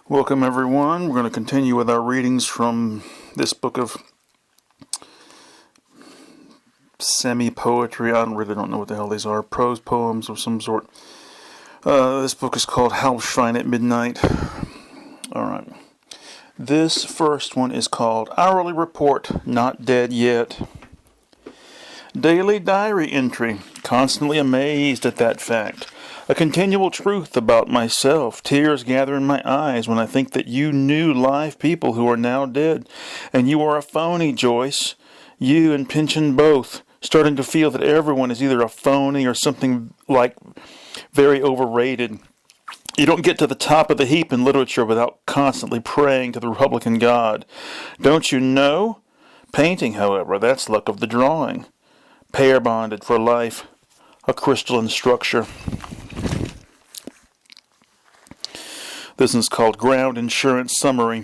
Welcome everyone. We're going to continue with our readings from this book of semi-poetry. I really don't know what the hell these are. Prose poems of some sort. This book is called House Shrine at Midnight. Alright. This first one is called Hourly Report, Not Dead Yet. Daily diary entry. Constantly amazed at that fact. A continual truth about myself. Tears gather in my eyes when I think that you knew live people who are now dead. And you are a phony, Joyce. You and Pynchon both. Starting to feel that everyone is either a phony or something like very overrated. You don't get to the top of the heap in literature without constantly praying to the Republican God. Don't you know? Painting, however, that's luck of the drawing. Pair bonded for life. A crystalline structure. This is called Ground Insurance Summary.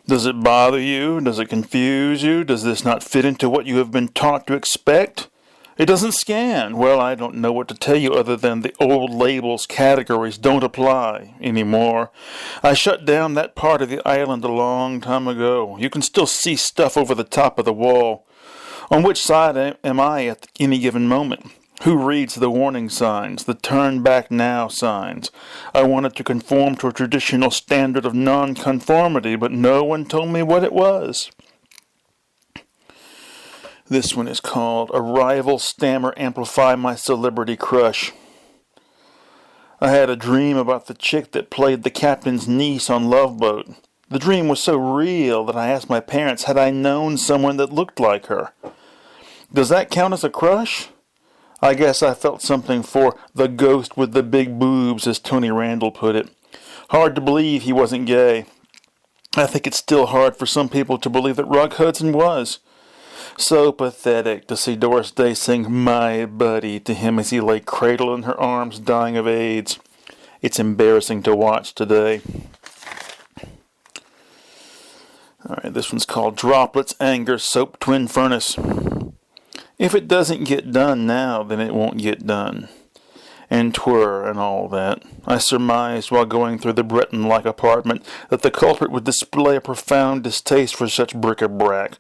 Does it bother you? Does it confuse you? Does this not fit into what you have been taught to expect? It doesn't scan. Well, I don't know what to tell you other than the old labels, categories don't apply anymore. I shut down that part of the island a long time ago. You can still see stuff over the top of the wall. On which side am I at any given moment? Who reads the warning signs, the turn back now signs? I wanted to conform to a traditional standard of non-conformity, but no one told me what it was. This one is called A Rival Stammer Amplify My Celebrity Crush. I had a dream about the chick that played the captain's niece on Love Boat. The dream was so real that I asked my parents had I known someone that looked like her. Does that count as a crush? I guess I felt something for the ghost with the big boobs, as Tony Randall put it. Hard to believe he wasn't gay. I think it's still hard for some people to believe that Rock Hudson was. So pathetic to see Doris Day sing My Buddy to him as he lay cradled in her arms dying of AIDS. It's embarrassing to watch today. Alright, this one's called Droplets Anger Soap Twin Furnace. If it doesn't get done now, then it won't get done. And twirr and all that. I surmised while going through the Breton-like apartment that the culprit would display a profound distaste for such bric-a-brac,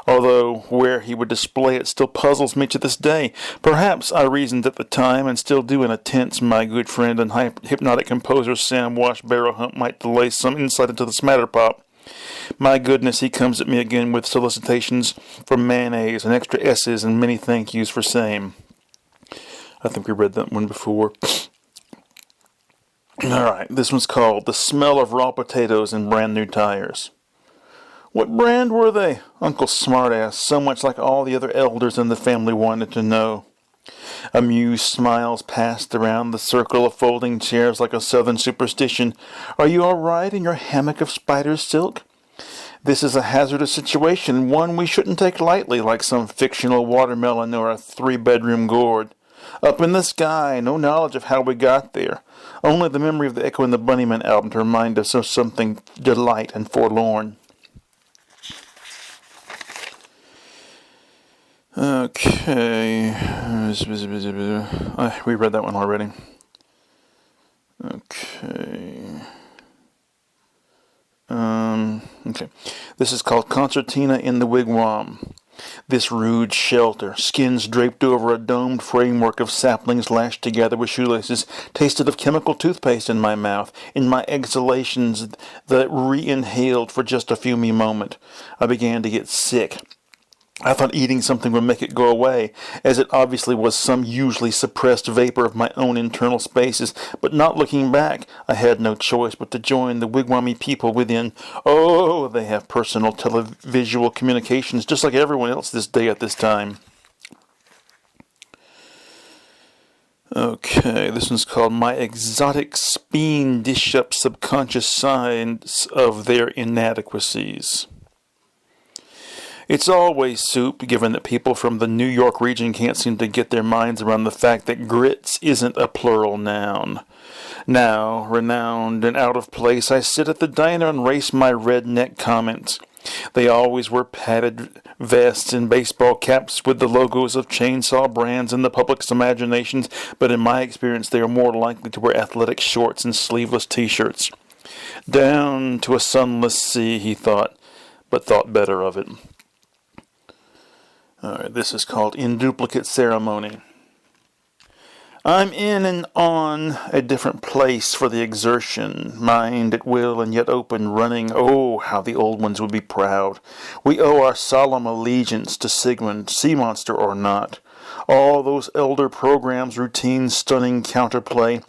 although where he would display it still puzzles me to this day. Perhaps I reasoned at the time, and still do in a tense, my good friend and hypnotic composer Sam Washbarrow Hump might delay some insight into the Smatterpop. My goodness, he comes at me again with solicitations for mayonnaise and extra S's and many thank yous for same. I think we read that one before. Alright, this one's called The Smell of Raw Potatoes and Brand New Tires. What brand were they? Uncle Smartass, so much like all the other elders in the family wanted to know. Amused smiles passed around the circle of folding chairs like a southern superstition. Are you all right in your hammock of spider's silk? This is a hazardous situation, one we shouldn't take lightly, like some fictional watermelon or a 3-bedroom gourd. Up in the sky, no knowledge of how we got there. Only the memory of the Echo and the Bunnymen album to remind us of something delight and forlorn. Okay. We read that one already. Okay. Okay. This is called Concertina in the Wigwam. This rude shelter, skins draped over a domed framework of saplings lashed together with shoelaces, tasted of chemical toothpaste in my mouth, in my exhalations that re-inhaled for just a few moment. I began to get sick. I thought eating something would make it go away, as it obviously was some usually suppressed vapor of my own internal spaces, but not looking back, I had no choice but to join the wigwammy people within. Oh, they have personal televisual communications, just like everyone else this day at this time. Okay, this one's called My Exotic Speen Dish Up Subconscious Signs of Their Inadequacies. It's always soup, given that people from the New York region can't seem to get their minds around the fact that grits isn't a plural noun. Now, renowned and out of place, I sit at the diner and race my redneck comments. They always wear padded vests and baseball caps with the logos of chainsaw brands in the public's imaginations, but in my experience they are more likely to wear athletic shorts and sleeveless t-shirts. Down to a sunless sea, he thought, but thought better of it. Alright, this is called In Duplicate Ceremony. I'm in and on a different place for the exertion, mind at will and yet open, running. Oh, how the old ones would be proud. We owe our solemn allegiance to Sigmund, sea monster or not. All those elder programs, routine, stunning counterplay.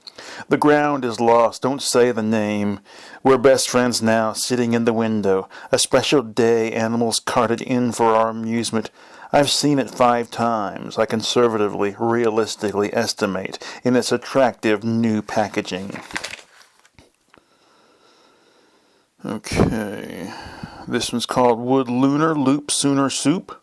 The ground is lost, don't say the name. We're best friends now, sitting in the window. A special day, animals carted in for our amusement. I've seen it 5 times, I conservatively, realistically estimate, in its attractive new packaging. Okay, this one's called Would Lunar Loop Sooner Soup?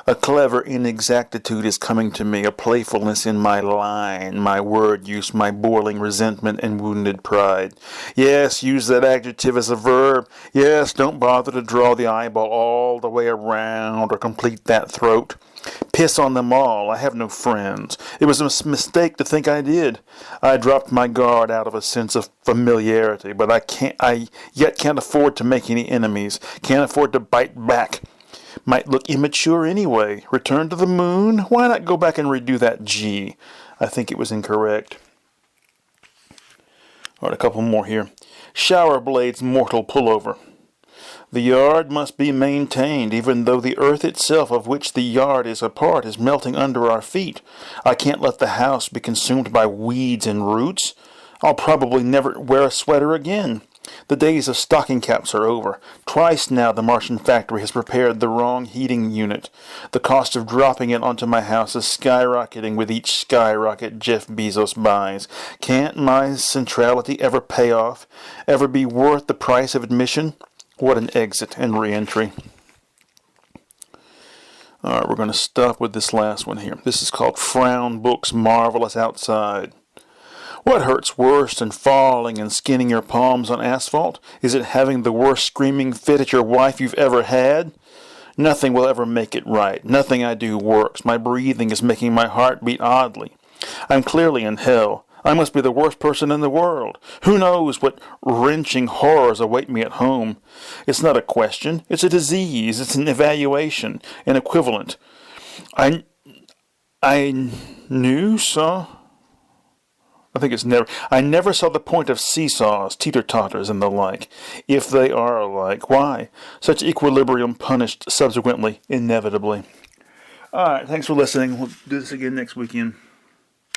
A clever inexactitude is coming to me, a playfulness in my line, my word use, my boiling resentment and wounded pride. Yes, use that adjective as a verb. Yes, don't bother to draw the eyeball all the way around or complete that throat. Piss on them all. I have no friends. It was a mistake to think I did. I dropped my guard out of a sense of familiarity, but I yet can't afford to make any enemies. Can't afford to bite back. Might look immature anyway. Return to the moon? Why not go back and redo that G? I think it was incorrect. All right, a couple more here. Shower blades mortal pullover. The yard must be maintained, even though the earth itself, of which the yard is a part, is melting under our feet. I can't let the house be consumed by weeds and roots. I'll probably never wear a sweater again. The days of stocking caps are over. Twice now the Martian factory has prepared the wrong heating unit. The cost of dropping it onto my house is skyrocketing with each skyrocket Jeff Bezos buys. Can't my centrality ever pay off? Ever be worth the price of admission? What an exit and re-entry. Alright, we're going to stop with this last one here. This is called Frown Book's Marvelous Outside. What hurts worse than falling and skinning your palms on asphalt? Is it having the worst screaming fit at your wife you've ever had? Nothing will ever make it right. Nothing I do works. My breathing is making my heart beat oddly. I'm clearly in hell. I must be the worst person in the world. Who knows what wrenching horrors await me at home? It's not a question. It's a disease. It's an evaluation, an equivalent. I never saw the point of seesaws, teeter-totters, and the like, if they are alike. Why? Such equilibrium punished subsequently, inevitably. Alright, thanks for listening. We'll do this again next weekend.